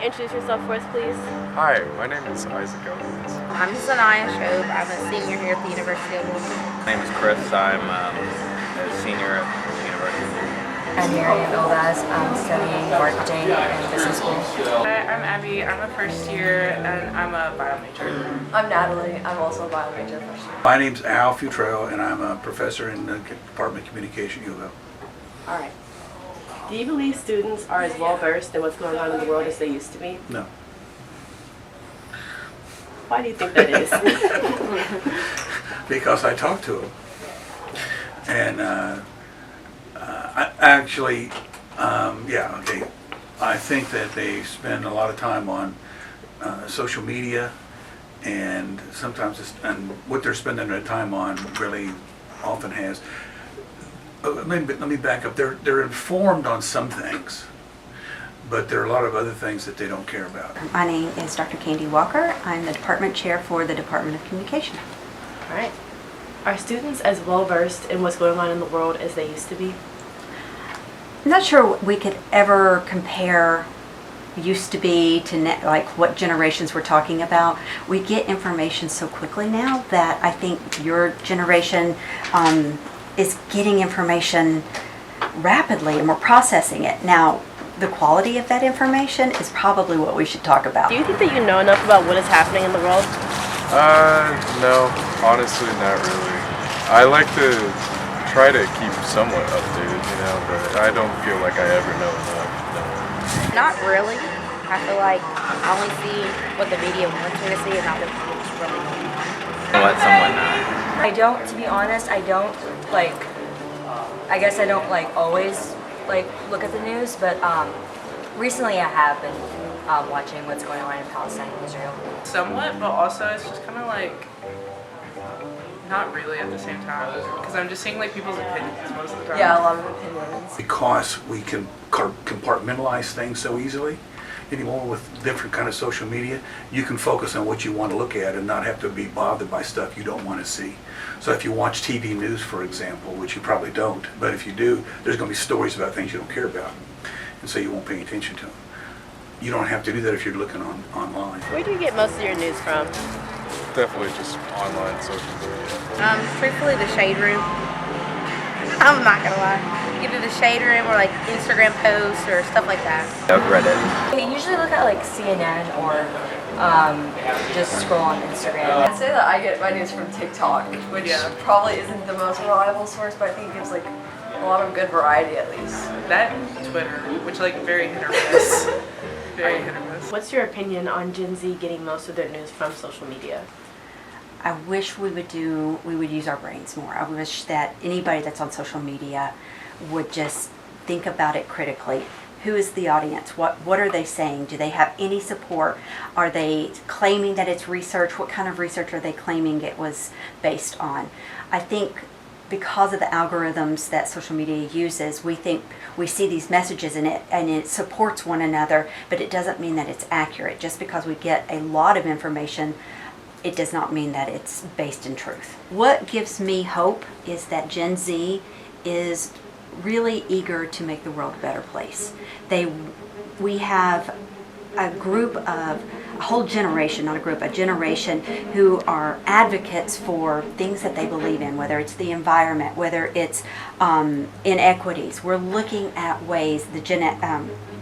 introduce yourself for us, please? Hi, my name is Isaac Owens. I'm Sanaya Shobe. I'm a senior here at the University of Louisville. My name is Chris. I'm a senior at the University. I'm Miriam Elvaz. I'm studying marketing and business school. Hi, I'm Abby. I'm a first year and I'm a bio major. I'm Natalie. I'm also a bio major first year. My name's Al Futrell, and I'm a professor in the Department of Communication at U of L. All right. Do you believe students are as well versed in what's going on in the world as they used to be? No. Why do you think that is? Because I talk to them. And I actually, I think that they spend a lot of time on social media, and sometimes and what they're spending their time on really often has. Let me back up. They're informed on some things, but there are a lot of other things that they don't care about. My name is Dr. Candy Walker. I'm the department chair for the Department of Communication. All right. Are students as well versed in what's going on in the world as they used to be? I'm not sure we could ever compare used to be to like what generations we're talking about. We get information so quickly now that I think your generation is getting information rapidly and we're processing it. Now, the quality of that information is probably what we should talk about. Do you think that you know enough about what is happening in the world? No, honestly, not really. I like to try to keep somewhat updated, but I don't feel like I ever know enough. No. Not really. I feel like I only see what the media wants me to see and not what's really going on. Let someone know. I don't, to be honest, I don't I guess I don't always look at the news, but recently I have been watching what's going on in Palestine and Israel. Somewhat, but also it's just kind of not really at the same time. Because I'm just seeing people's opinions most of the time. Yeah, a lot of opinions. Because we can compartmentalize things so easily anymore with different kind of social media, you can focus on what you want to look at and not have to be bothered by stuff you don't want to see. So if you watch TV news, for example, which you probably don't, but if you do, there's going to be stories about things you don't care about, and so you won't pay attention to them. You don't have to do that if you're looking online. Where do you get most of your news from? Definitely just online social media. Truthfully, the Shade Room. I'm not gonna lie. Either the Shade Room or Instagram posts or stuff like that. I've read it. I usually look at CNN or just scroll on Instagram. I'd say that I get my news from TikTok, which probably isn't the most reliable source, but I think it gives a lot of good variety at least. That and Twitter, which very hit or miss. Very hit or miss. What's your opinion on Gen Z getting most of their news from social media? I wish we would use our brains more. I wish that anybody that's on social media would just think about it critically. Who is the audience? What are they saying? Do they have any support? Are they claiming that it's research? What kind of research are they claiming it was based on? I think because of the algorithms that social media uses, we think we see these messages in it and it supports one another, but it doesn't mean that it's accurate. Just because we get a lot of information, it does not mean that it's based in truth. What gives me hope is that Gen Z is really eager to make the world a better place. We have a whole generation, not a group, a generation who are advocates for things that they believe in, whether it's the environment, whether it's inequities. We're looking at ways,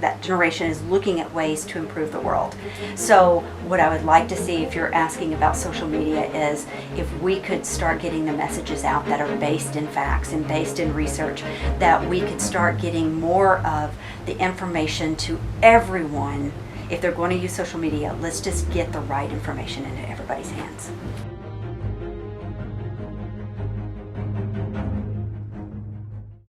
that generation is looking at ways to improve the world. So what I would like to see, if you're asking about social media, is if we could start getting the messages out that are based in facts and based in research, that we could start getting more of the information to everyone. If they're going to use social media, let's just get the right information into everybody's hands.